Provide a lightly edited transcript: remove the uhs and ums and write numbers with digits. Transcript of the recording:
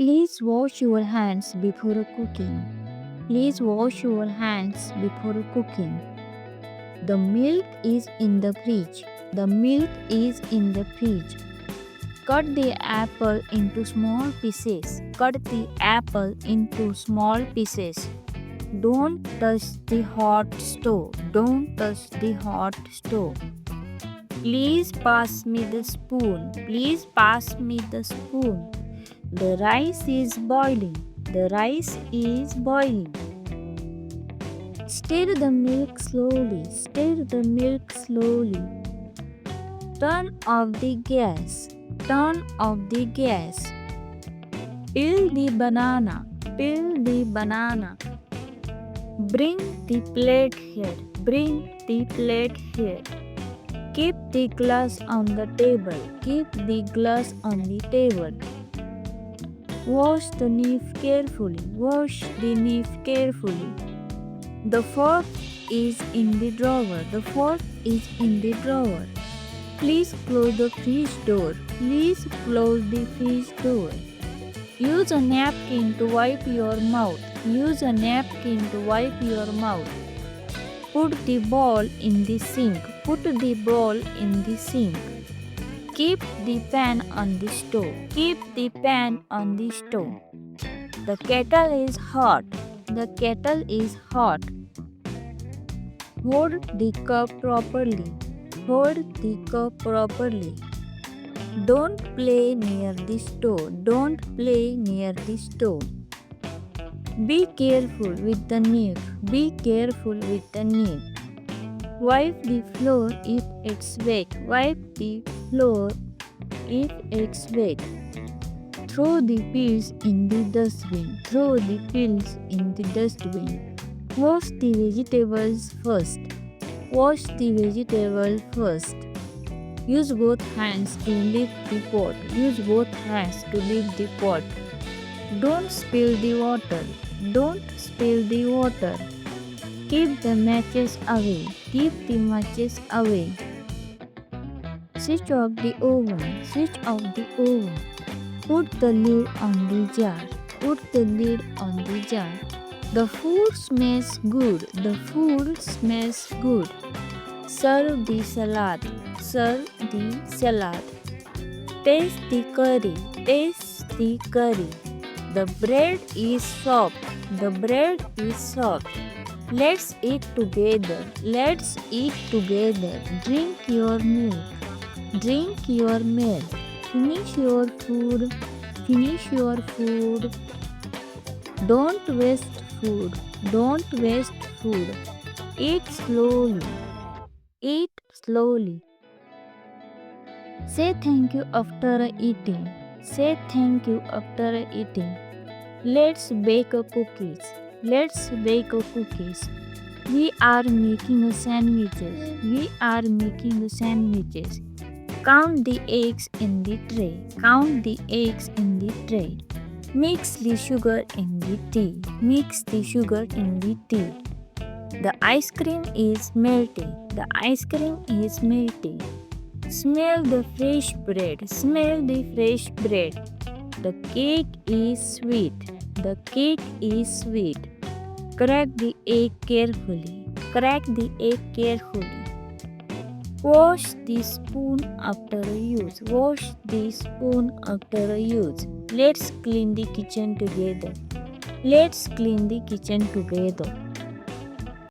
Please wash your hands before cooking. Please wash your hands before cooking. The milk is in the fridge. The milk is in the fridge. Cut the apple into small pieces. Cut the apple into small pieces. Don't touch the hot stove. Don't touch the hot stove. Please pass me the spoon. Please pass me the spoon. The rice is boiling. The rice is boiling. Stir the milk slowly. Stir the milk slowly. Turn off the gas. Turn off the gas. Peel the banana. Peel the banana. Bring the plate here. Bring the plate here. Keep the glass on the table. Keep the glass on the table. Wash the knife carefully. Wash the knife carefully. The fork is in the drawer. The fork is in the drawer. Please close the fridge door. Please close the fridge door. Use a napkin to wipe your mouth. Use a napkin to wipe your mouth. Put the bowl in the sink. Put the bowl in the sink. Keep the pan on the stove. Keep the pan on the stove. The kettle is hot. The kettle is hot. Hold the cup properly. Hold the cup properly. Don't play near the stove. Don't play near the stove. Be careful with the knife. Be careful with the knife. Wipe the floor if it's wet. Wipe the floor if it's wet. Throw the pills in the dustbin. Throw the pills in the dustbin. Wash the vegetables first. Wash the vegetables first. Use both hands to lift the pot. Use both hands to lift the pot. Don't spill the water. Don't spill the water. Keep the matches away. Keep the matches away. Switch off the oven. Switch off the oven. Put the lid on the jar. Put the lid on the jar. The food smells good. The food smells good. Serve the salad. Serve the salad. Taste the curry. Taste the curry. The bread is soft. The bread is soft. Let's eat together. Let's eat together. Drink your milk. Drink your milk. Finish your food. Finish your food. Don't waste food. Don't waste food. Eat slowly. Eat slowly. Say thank you after eating. Say thank you after eating. Let's bake cookies. Let's bake cookies. We are making sandwiches. We are making sandwiches. Count the eggs in the tray. Count the eggs in the tray. Mix the sugar in the tea. Mix the sugar in the tea. The ice cream is melting. The ice cream is melting. Smell the fresh bread. Smell the fresh bread. The cake is sweet. The cake is sweet. Crack the egg carefully. Crack the egg carefully. Wash the spoon after use. Wash the spoon after use. Let's clean the kitchen together. Let's clean the kitchen together.